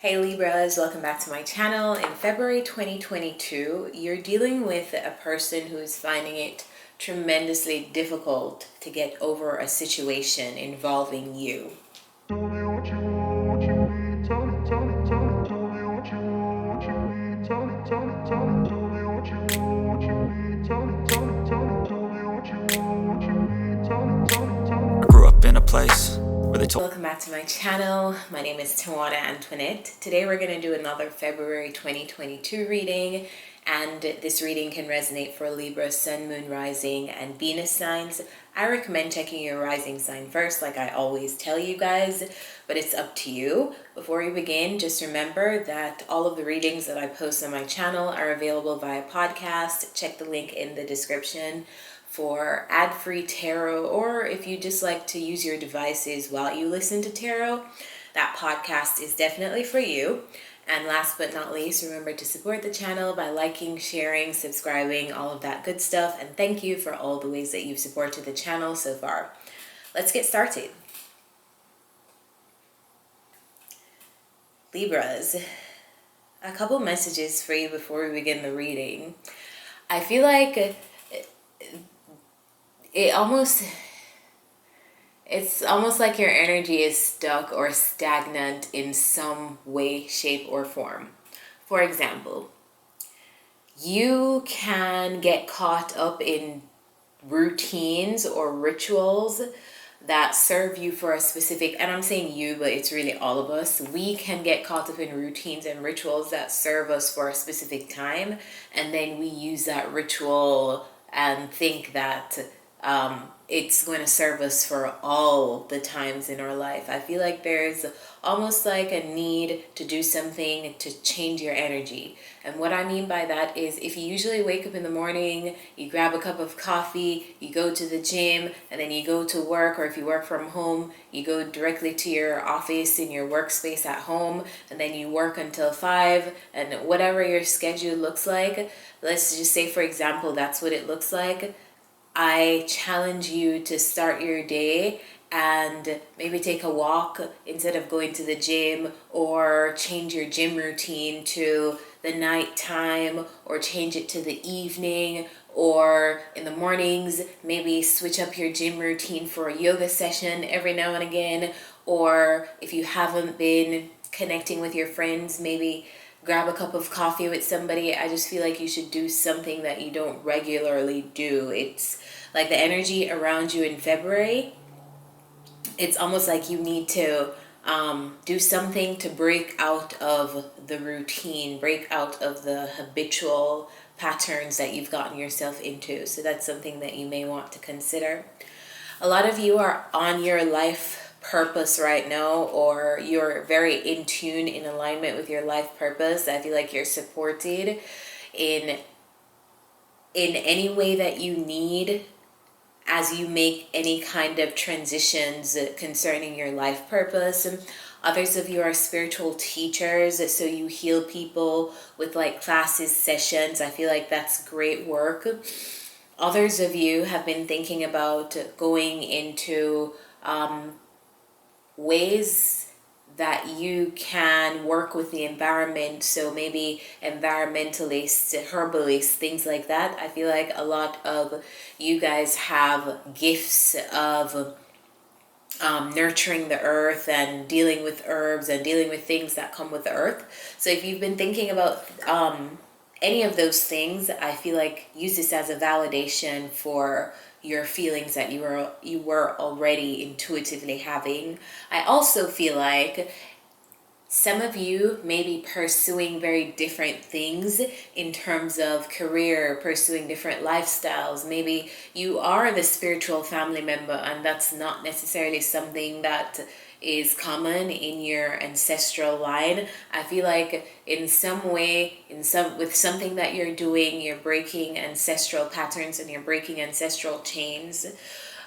Hey Libras, welcome back to my channel. In February 2022, you're dealing with a person who is finding it tremendously difficult to get over a situation involving you. I grew up in a place where they told. Welcome back to my channel. My name is Tawanantoinette. Today we're going to do another February 2022 reading, and this reading can resonate for Libra, Sun, Moon, Rising, and Venus signs. I recommend checking your rising sign first, like I always tell you guys, but it's up to you. Before we begin, just remember that all of the readings that I post on my channel are available via podcast. Check the link in the description for ad-free tarot, or if you just like to use your devices while you listen to tarot, that podcast is definitely for you. And last but not least, remember to support the channel by liking, sharing, subscribing, all of that good stuff. And thank you for all the ways that you've supported the channel so far. Let's get started. Libras, a couple messages for you before we begin the reading. I feel like it's almost like your energy is stuck or stagnant in some way, shape, or form. For example, you can get caught up in routines or rituals that serve you for a specific, and I'm saying you, but it's really all of us. We can get caught up in routines and rituals that serve us for a specific time, and then we use that ritual and think that it's going to serve us for all the times in our life. I feel like there's almost like a need to do something to change your energy. And what I mean by that is, if you usually wake up in the morning, you grab a cup of coffee, you go to the gym, and then you go to work, or if you work from home, you go directly to your office in your workspace at home, and then you work until 5, and whatever your schedule looks like, let's just say, for example, that's what it looks like. I challenge you to start your day and maybe take a walk instead of going to the gym, or change your gym routine to the night time, or change it to the evening, or in the mornings, maybe switch up your gym routine for a yoga session every now and again. Or if you haven't been connecting with your friends, maybe grab a cup of coffee with somebody. I just feel like you should do something that you don't regularly do. It's like the energy around you in February, it's almost like you need to do something to break out of the routine, break out of the habitual patterns that you've gotten yourself into. So that's something that you may want to consider. A lot of you are on your life purpose right now, or you're very in tune, in alignment with your life purpose. I feel like you're supported in any way that you need as you make any kind of transitions concerning your life purpose. Others of you are spiritual teachers, so you heal people with like classes, sessions. I feel like that's great work. Others of you have been thinking about going into ways that you can work with the environment, so maybe environmentalists, herbalists, things like that. I feel like a lot of you guys have gifts of nurturing the earth and dealing with herbs and dealing with things that come with the earth. So if you've been thinking about any of those things, I feel like use this as a validation for your feelings that you were already intuitively having. I also feel like some of you may be pursuing very different things in terms of career, pursuing different lifestyles. Maybe you are the spiritual family member, and that's not necessarily something that is common in your ancestral line. I feel like in some way, with something that you're doing, you're breaking ancestral patterns and you're breaking ancestral chains,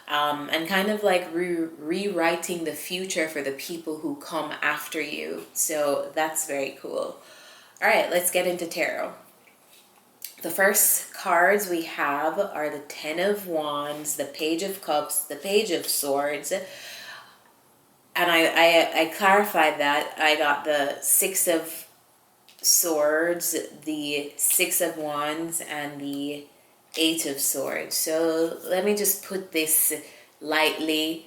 and kind of like rewriting the future for the people who come after you. So that's very cool. All right, let's get into tarot. The first cards we have are the Ten of Wands, the Page of Cups, the Page of Swords. And I clarified that. I got the Six of Swords, the Six of Wands, and the Eight of Swords. So let me just put this lightly.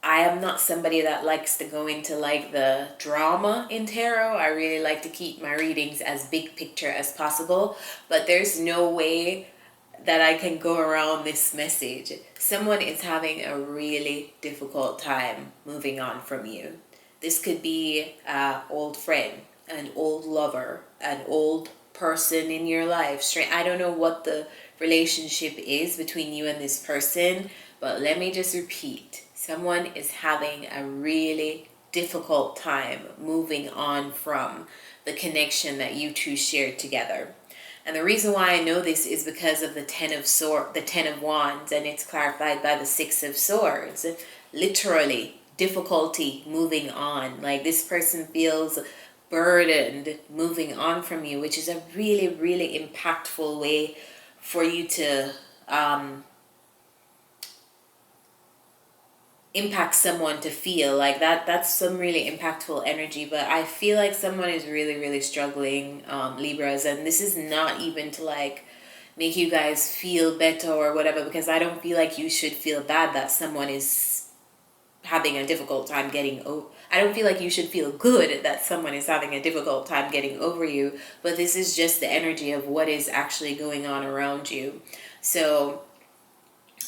I am not somebody that likes to go into like the drama in tarot. I really like to keep my readings as big picture as possible, but there's no way that I can go around this message. Someone is having a really difficult time moving on from you. This could be an old friend, an old lover, an old person in your life. I don't know what the relationship is between you and this person, but let me just repeat. Someone is having a really difficult time moving on from the connection that you two shared together. And the reason why I know this is because of the Ten of Wands, and it's clarified by the Six of Swords. Literally, difficulty moving on. Like this person feels burdened moving on from you, which is a really, really impactful way for you to impact someone to feel like that's some really impactful energy. But I feel like someone is really struggling, Libras, and this is not even to like make you guys feel better or whatever, because I don't feel like you should feel bad that someone is having a difficult time getting over. I don't feel like you should feel good that someone is having a difficult time getting over you, but this is just the energy of what is actually going on around you. So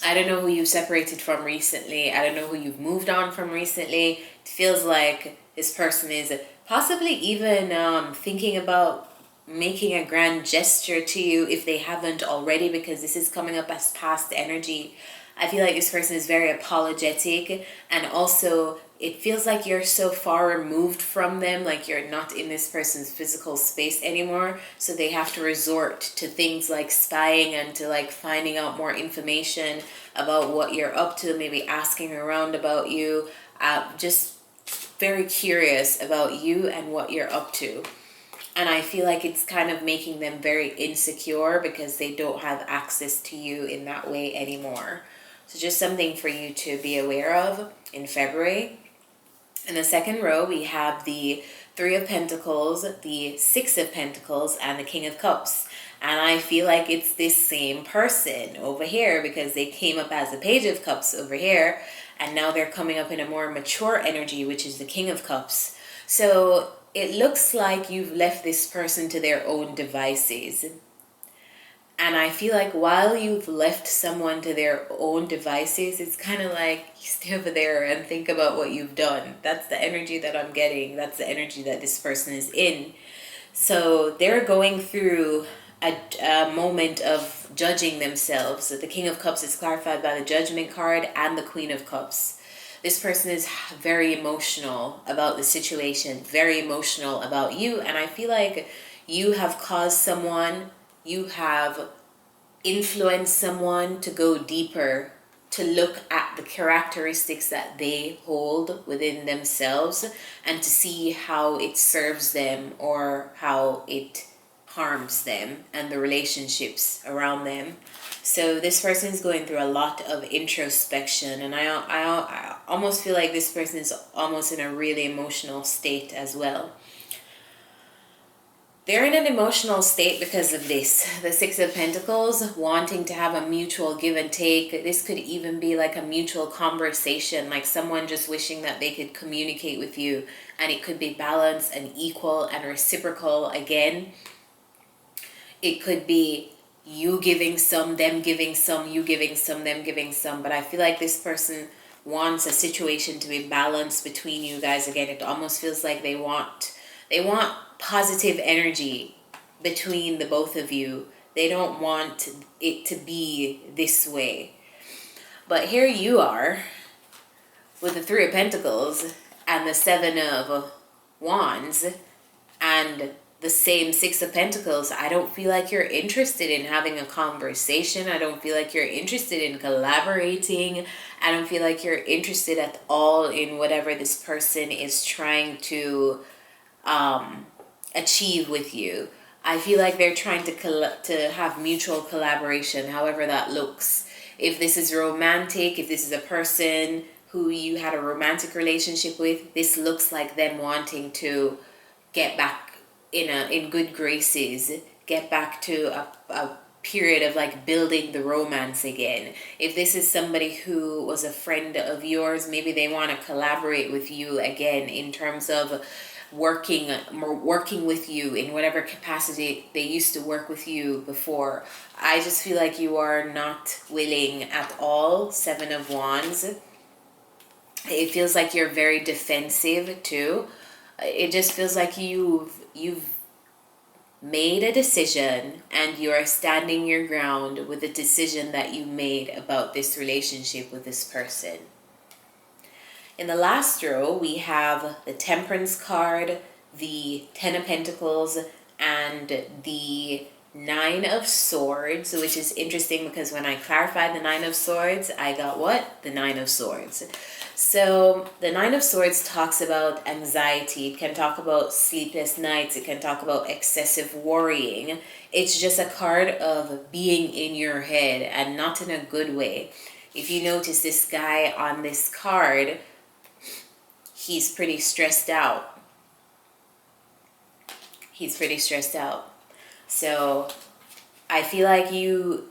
I don't know who you've separated from recently. I don't know who you've moved on from recently. It feels like this person is possibly even thinking about making a grand gesture to you if they haven't already, because this is coming up as past energy. I feel like this person is very apologetic, and also it feels like you're so far removed from them, like you're not in this person's physical space anymore, so they have to resort to things like spying and to like finding out more information about what you're up to, maybe asking around about you, just very curious about you and what you're up to. And I feel like it's kind of making them very insecure because they don't have access to you in that way anymore. So just something for you to be aware of in February. In the second row, we have the Three of Pentacles, the Six of Pentacles, and the King of Cups. And I feel like it's this same person over here because they came up as the Page of Cups over here, and now they're coming up in a more mature energy, which is the King of Cups. So it looks like you've left this person to their own devices. And I feel like while you've left someone to their own devices, it's kind of like you stay over there and think about what you've done. That's the energy that I'm getting. That's the energy that this person is in. So they're going through a moment of judging themselves. The King of Cups is clarified by the Judgment card and the Queen of Cups. This person is very emotional about the situation, very emotional about you. And I feel like you have caused someone, you have influenced someone to go deeper, to look at the characteristics that they hold within themselves and to see how it serves them or how it harms them and the relationships around them. So this person is going through a lot of introspection, and I almost feel like this person is almost in a really emotional state as well. They're in an emotional state because of this. The Six of Pentacles, wanting to have a mutual give and take. This could even be like a mutual conversation, like someone just wishing that they could communicate with you, and it could be balanced and equal and reciprocal again. It could be you giving some, them giving some, you giving some, them giving some. But I feel like this person wants a situation to be balanced between you guys again. It almost feels like they want positive energy between the both of you. They don't want it to be this way. But here you are with the Three of Pentacles and the Seven of Wands and the same Six of Pentacles. I don't feel like you're interested in having a conversation. I don't feel like you're interested in collaborating. I don't feel like you're interested at all in whatever this person is trying to achieve with you. I feel like they're trying to have mutual collaboration, however that looks. If this is romantic, if this is a person who you had a romantic relationship with, this looks like them wanting to get back in good graces, get back to a period of like building the romance again. If this is somebody who was a friend of yours, maybe they want to collaborate with you again in terms of working with you in whatever capacity they used to work with you before. I just feel like you are not willing at all. 7 of Wands. It feels like you're very defensive too. It just feels like you've made a decision and you are standing your ground with the decision that you made about this relationship with this person. In the last row, we have the Temperance card, the 10 of Pentacles, and the 9 of Swords, which is interesting because when I clarified the 9 of Swords, I got what? The 9 of Swords. So the 9 of Swords talks about anxiety. It can talk about sleepless nights. It can talk about excessive worrying. It's just a card of being in your head and not in a good way. If you notice this guy on this card, he's pretty stressed out. He's pretty stressed out. So I feel like the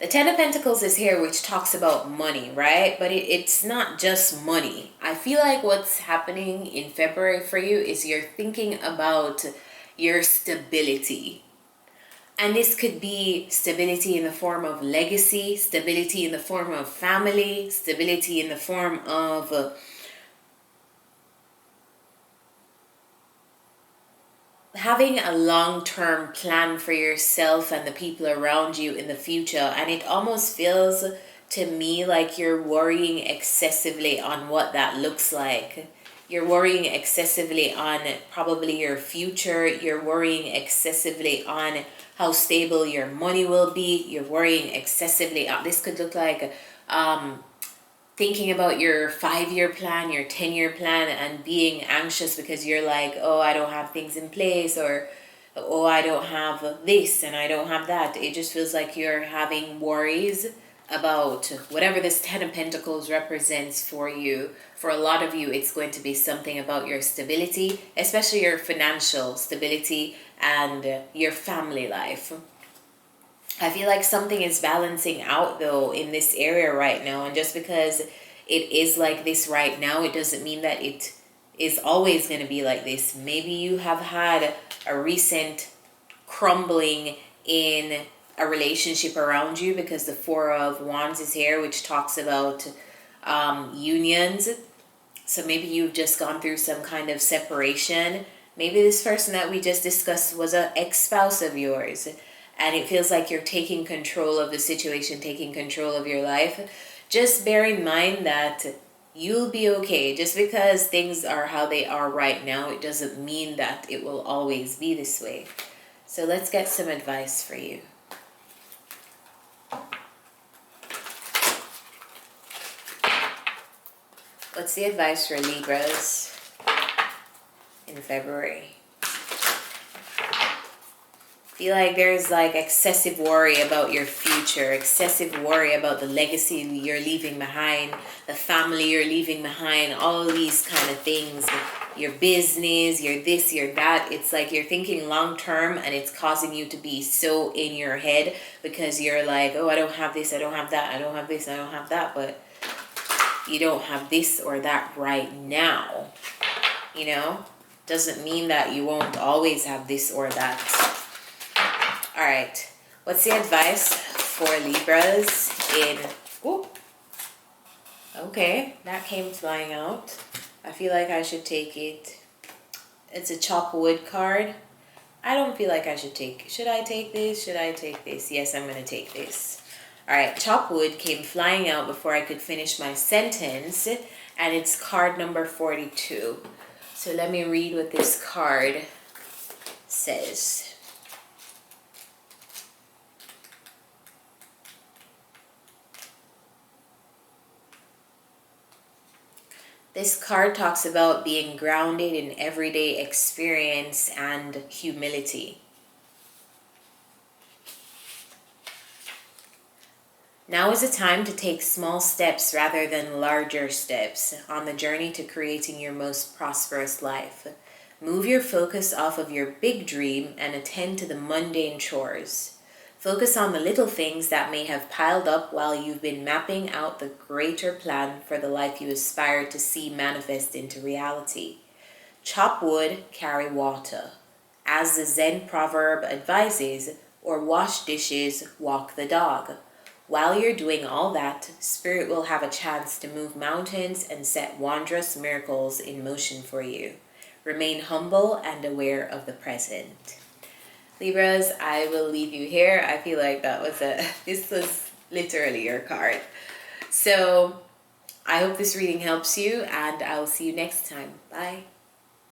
10 of Pentacles is here, which talks about money, right? But it's not just money. I feel like what's happening in February for you is you're thinking about your stability. And this could be stability in the form of legacy, stability in the form of family, stability in the form of having a long-term plan for yourself and the people around you in the future. And it almost feels to me like you're worrying excessively on what that looks like. You're worrying excessively on probably your future. You're worrying excessively on how stable your money will be. You're worrying excessively. This could look like thinking about your 5-year plan, your 10-year plan, and being anxious because you're like, oh, I don't have things in place, or oh, I don't have this and I don't have that. It just feels like you're having worries about whatever this 10 of Pentacles represents for you. For a lot of you, it's going to be something about your stability, especially your financial stability and your family life. I feel like something is balancing out though in this area right now. And just because it is like this right now, it doesn't mean that it is always going to be like this. Maybe you have had a recent crumbling in a relationship around you because the 4 of Wands is here, which talks about unions. So maybe you've just gone through some kind of separation. Maybe this person that we just discussed was an ex-spouse of yours. And it feels like you're taking control of the situation, taking control of your life. Just bear in mind that you'll be okay. Just because things are how they are right now, it doesn't mean that it will always be this way. So let's get some advice for you. What's the advice for Libras in February? Feel like there's like excessive worry about your future, excessive worry about the legacy you're leaving behind, the family you're leaving behind, all these kind of things, your business, your this, your that. It's like you're thinking long term and it's causing you to be so in your head because you're like, oh, I don't have this, I don't have that, I don't have this, I don't have that. But you don't have this or that right now, you know? Doesn't mean that you won't always have this or that. All right, what's the advice for Libras in, okay, that came flying out. I feel like I should take it. It's a chop wood card. I don't feel like I should take, should I take this? Should I take this? Yes, I'm gonna take this. All right, chop wood came flying out before I could finish my sentence, and it's card number 42. So let me read what this card says. This card talks about being grounded in everyday experience and humility. Now is the time to take small steps rather than larger steps on the journey to creating your most prosperous life. Move your focus off of your big dream and attend to the mundane chores. Focus on the little things that may have piled up while you've been mapping out the greater plan for the life you aspire to see manifest into reality. Chop wood, carry water. As the Zen proverb advises, or wash dishes, walk the dog. While you're doing all that, Spirit will have a chance to move mountains and set wondrous miracles in motion for you. Remain humble and aware of the present. Libras, I will leave you here. I feel like this was literally your card. So I hope this reading helps you, and I'll see you next time. Bye.